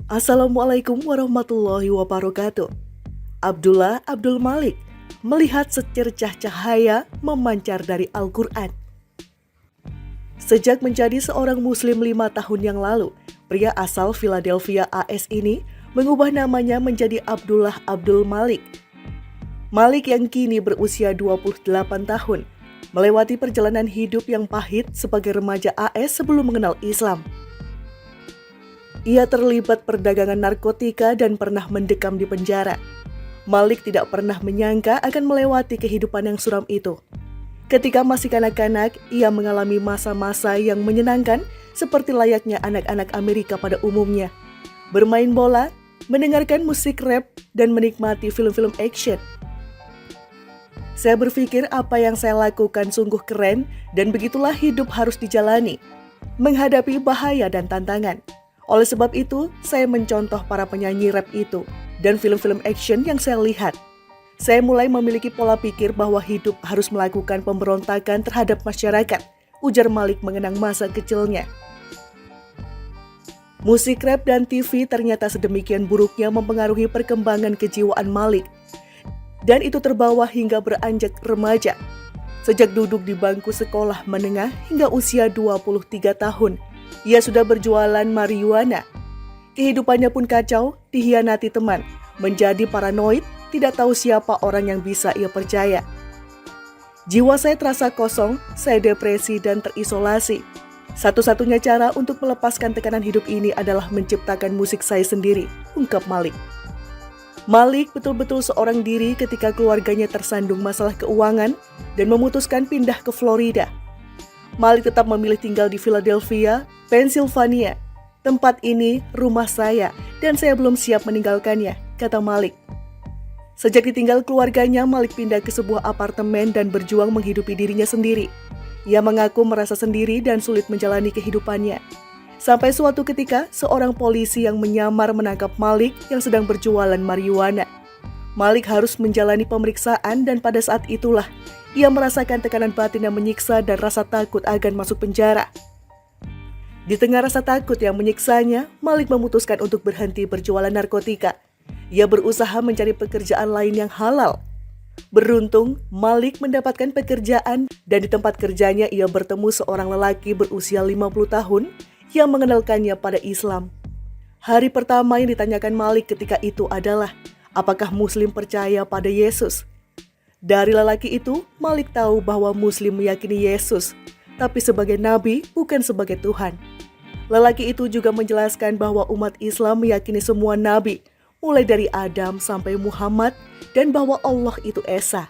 Assalamualaikum warahmatullahi wabarakatuh. Abdullah Abdul Malik melihat secercah cahaya memancar dari Al-Quran. Sejak menjadi seorang muslim 5 tahun yang lalu, pria asal Philadelphia AS ini mengubah namanya menjadi Abdullah Abdul Malik. Malik yang kini berusia 28 tahun, melewati perjalanan hidup yang pahit sebagai remaja AS sebelum mengenal Islam. Ia terlibat perdagangan narkotika dan pernah mendekam di penjara. Malik tidak pernah menyangka akan melewati kehidupan yang suram itu. Ketika masih kanak-kanak, ia mengalami masa-masa yang menyenangkan seperti layaknya anak-anak Amerika pada umumnya. Bermain bola, mendengarkan musik rap, dan menikmati film-film action. Saya berpikir apa yang saya lakukan sungguh keren dan begitulah hidup harus dijalani, menghadapi bahaya dan tantangan. Oleh sebab itu, saya mencontoh para penyanyi rap itu dan film-film action yang saya lihat. Saya mulai memiliki pola pikir bahwa hidup harus melakukan pemberontakan terhadap masyarakat, ujar Malik mengenang masa kecilnya. Musik rap dan TV ternyata sedemikian buruknya mempengaruhi perkembangan kejiwaan Malik. Dan itu terbawa hingga beranjak remaja. Sejak duduk di bangku sekolah menengah hingga usia 23 tahun, ia sudah berjualan marijuana. Kehidupannya pun kacau, dihianati teman, menjadi paranoid, tidak tahu siapa orang yang bisa ia percaya. Jiwa saya terasa kosong, saya depresi dan terisolasi. Satu-satunya cara untuk melepaskan tekanan hidup ini adalah menciptakan musik saya sendiri, ungkap Malik. Malik betul-betul seorang diri ketika keluarganya tersandung masalah keuangan dan memutuskan pindah ke Florida. Malik tetap memilih tinggal di Philadelphia, Pennsylvania. Tempat ini rumah saya dan saya belum siap meninggalkannya, kata Malik. Sejak ditinggal keluarganya, Malik pindah ke sebuah apartemen dan berjuang menghidupi dirinya sendiri. Ia mengaku merasa sendiri dan sulit menjalani kehidupannya. Sampai suatu ketika, seorang polisi yang menyamar menangkap Malik yang sedang berjualan marijuana. Malik harus menjalani pemeriksaan dan pada saat itulah ia merasakan tekanan batin yang menyiksa dan rasa takut akan masuk penjara. Di tengah rasa takut yang menyiksanya, Malik memutuskan untuk berhenti berjualan narkotika. Ia berusaha mencari pekerjaan lain yang halal. Beruntung, Malik mendapatkan pekerjaan dan di tempat kerjanya ia bertemu seorang lelaki berusia 50 tahun yang mengenalkannya pada Islam. Hari pertama yang ditanyakan Malik ketika itu adalah, apakah Muslim percaya pada Yesus? Dari lelaki itu, Malik tahu bahwa Muslim meyakini Yesus, tapi sebagai Nabi, bukan sebagai Tuhan. Lelaki itu juga menjelaskan bahwa umat Islam meyakini semua Nabi, mulai dari Adam sampai Muhammad, dan bahwa Allah itu Esa.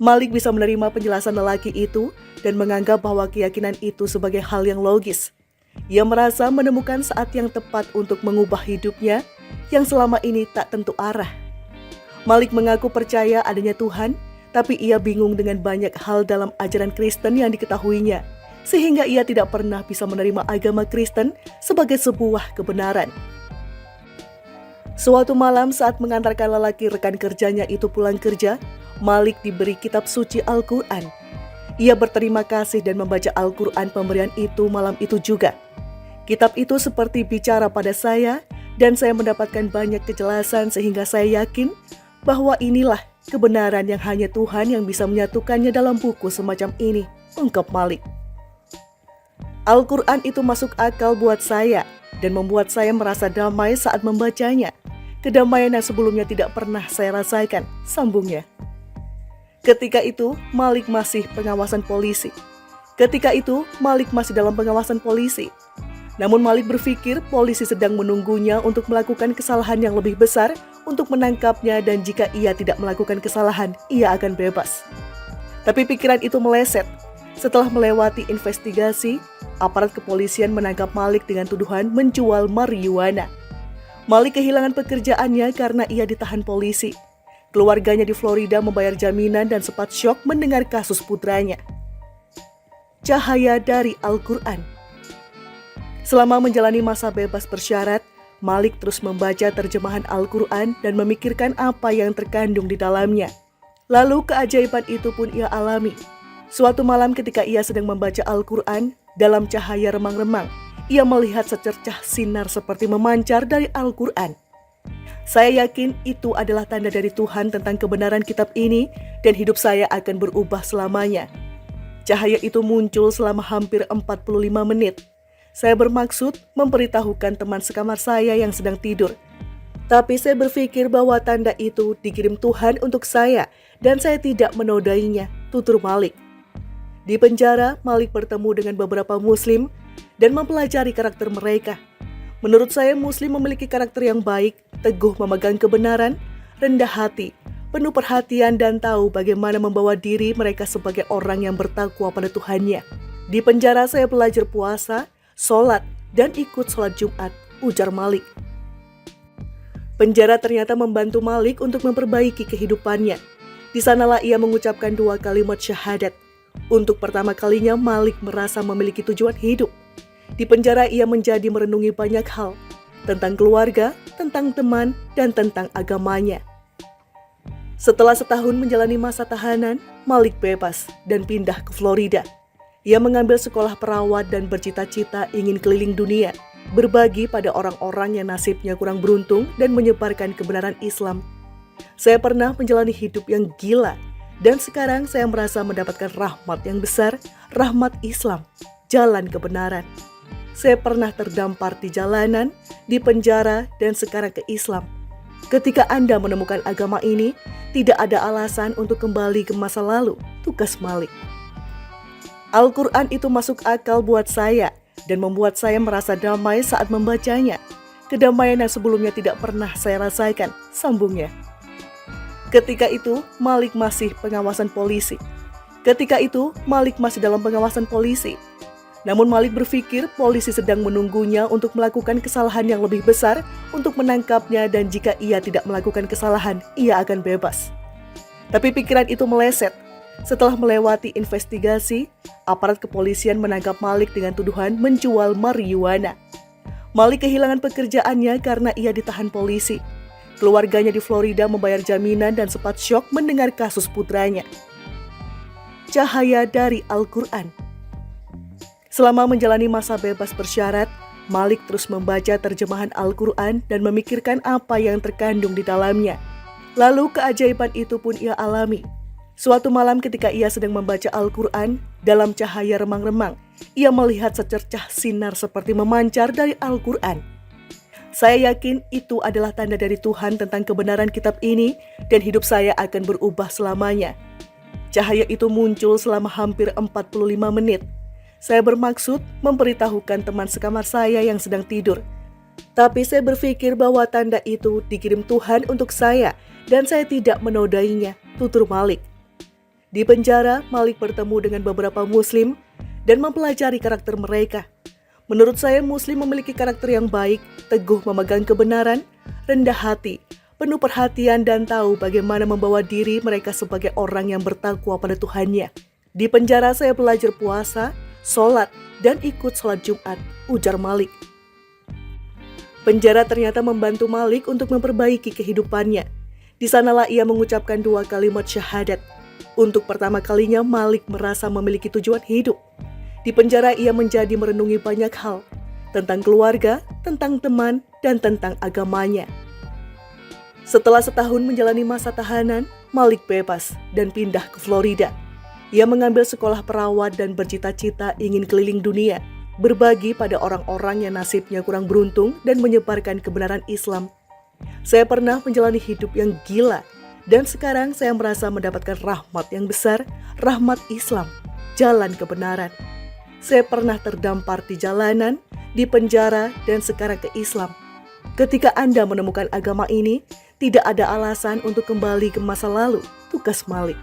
Malik bisa menerima penjelasan lelaki itu dan menganggap bahwa keyakinan itu sebagai hal yang logis. Ia merasa menemukan saat yang tepat untuk mengubah hidupnya yang selama ini tak tentu arah. Malik mengaku percaya adanya Tuhan, tapi ia bingung dengan banyak hal dalam ajaran Kristen yang diketahuinya, sehingga ia tidak pernah bisa menerima agama Kristen sebagai sebuah kebenaran. Suatu malam saat mengantarkan lelaki rekan kerjanya itu pulang kerja, Malik diberi kitab suci Al-Quran. Ia berterima kasih dan membaca Al-Quran pemberian itu malam itu juga. Kitab itu seperti bicara pada saya dan saya mendapatkan banyak kejelasan sehingga saya yakin bahwa inilah kebenaran yang hanya Tuhan yang bisa menyatukannya dalam buku semacam ini, ungkap Malik. Al-Quran itu masuk akal buat saya dan membuat saya merasa damai saat membacanya. Kedamaian yang sebelumnya tidak pernah saya rasakan, sambungnya. Ketika itu, Malik masih dalam pengawasan polisi. Namun Malik berpikir polisi sedang menunggunya untuk melakukan kesalahan yang lebih besar untuk menangkapnya dan jika ia tidak melakukan kesalahan, ia akan bebas. Tapi pikiran itu meleset. Setelah melewati investigasi, aparat kepolisian menangkap Malik dengan tuduhan menjual marijuana. Malik kehilangan pekerjaannya karena ia ditahan polisi. Keluarganya di Florida membayar jaminan dan sempat syok mendengar kasus putranya. Cahaya dari Al-Quran. Selama menjalani masa bebas bersyarat, Malik terus membaca terjemahan Al-Quran dan memikirkan apa yang terkandung di dalamnya. Lalu keajaiban itu pun ia alami. Suatu malam ketika ia sedang membaca Al-Quran dalam cahaya remang-remang, ia melihat secercah sinar seperti memancar dari Al-Quran. Saya yakin itu adalah tanda dari Tuhan tentang kebenaran kitab ini dan hidup saya akan berubah selamanya. Cahaya itu muncul selama hampir 45 menit. Saya bermaksud memberitahukan teman sekamar saya yang sedang tidur. Tapi saya berpikir bahwa tanda itu dikirim Tuhan untuk saya dan saya tidak menodainya, tutur Malik. Di penjara, Malik bertemu dengan beberapa Muslim dan mempelajari karakter mereka. Menurut saya, Muslim memiliki karakter yang baik, teguh memegang kebenaran, rendah hati, penuh perhatian dan tahu bagaimana membawa diri mereka sebagai orang yang bertakwa pada Tuhannya. Di penjara saya belajar puasa, sholat, dan ikut sholat Jumat, ujar Malik. Penjara ternyata membantu Malik untuk memperbaiki kehidupannya. Di sanalah ia mengucapkan 2 kalimat syahadat. Untuk pertama kalinya Malik merasa memiliki tujuan hidup. Di penjara ia menjadi merenungi banyak hal, tentang keluarga, tentang teman, dan tentang agamanya. Setelah setahun menjalani masa tahanan, Malik bebas dan pindah ke Florida. Ia mengambil sekolah perawat dan bercita-cita ingin keliling dunia, berbagi pada orang-orang yang nasibnya kurang beruntung dan menyebarkan kebenaran Islam. Saya pernah menjalani hidup yang gila, dan sekarang saya merasa mendapatkan rahmat yang besar, rahmat Islam, jalan kebenaran. Saya pernah terdampar di jalanan, di penjara, dan sekarang ke Islam. Ketika Anda menemukan agama ini, tidak ada alasan untuk kembali ke masa lalu, tugas Malik. Al-Quran itu masuk akal buat saya dan membuat saya merasa damai saat membacanya. Kedamaian yang sebelumnya tidak pernah saya rasakan, sambungnya. Ketika itu, Malik masih pengawasan polisi. Namun Malik berpikir polisi sedang menunggunya untuk melakukan kesalahan yang lebih besar untuk menangkapnya dan jika ia tidak melakukan kesalahan, ia akan bebas. Tapi pikiran itu meleset. Setelah melewati investigasi, aparat kepolisian menangkap Malik dengan tuduhan menjual marijuana. Malik kehilangan pekerjaannya karena ia ditahan polisi. Keluarganya di Florida membayar jaminan dan sempat syok mendengar kasus putranya. Cahaya dari Al-Quran. Selama menjalani masa bebas bersyarat, Malik terus membaca terjemahan Al-Quran dan memikirkan apa yang terkandung di dalamnya. Lalu keajaiban itu pun ia alami. Suatu malam ketika ia sedang membaca Al-Quran, dalam cahaya remang-remang, ia melihat secercah sinar seperti memancar dari Al-Quran. Saya yakin itu adalah tanda dari Tuhan tentang kebenaran kitab ini dan hidup saya akan berubah selamanya. Cahaya itu muncul selama hampir 45 menit. Saya bermaksud memberitahukan teman sekamar saya yang sedang tidur. Tapi saya berpikir bahwa tanda itu dikirim Tuhan untuk saya dan saya tidak menodainya, tutur Malik. Di penjara, Malik bertemu dengan beberapa Muslim dan mempelajari karakter mereka. Menurut saya, Muslim memiliki karakter yang baik, teguh memegang kebenaran, rendah hati, penuh perhatian dan tahu bagaimana membawa diri mereka sebagai orang yang bertakwa pada Tuhannya. Di penjara saya belajar puasa, sholat, dan ikut sholat Jumat, ujar Malik. Penjara ternyata membantu Malik untuk memperbaiki kehidupannya. Di sanalah ia mengucapkan 2 kalimat syahadat. Untuk pertama kalinya Malik merasa memiliki tujuan hidup. Di penjara ia menjadi merenungi banyak hal, tentang keluarga, tentang teman, dan tentang agamanya. Setelah setahun menjalani masa tahanan, Malik bebas dan pindah ke Florida. Ia mengambil sekolah perawat dan bercita-cita ingin keliling dunia, berbagi pada orang-orang yang nasibnya kurang beruntung dan menyebarkan kebenaran Islam. Saya pernah menjalani hidup yang gila, dan sekarang saya merasa mendapatkan rahmat yang besar, rahmat Islam, jalan kebenaran. Saya pernah terdampar di jalanan, di penjara, dan sekarang ke Islam. Ketika Anda menemukan agama ini, tidak ada alasan untuk kembali ke masa lalu, tugas Malik.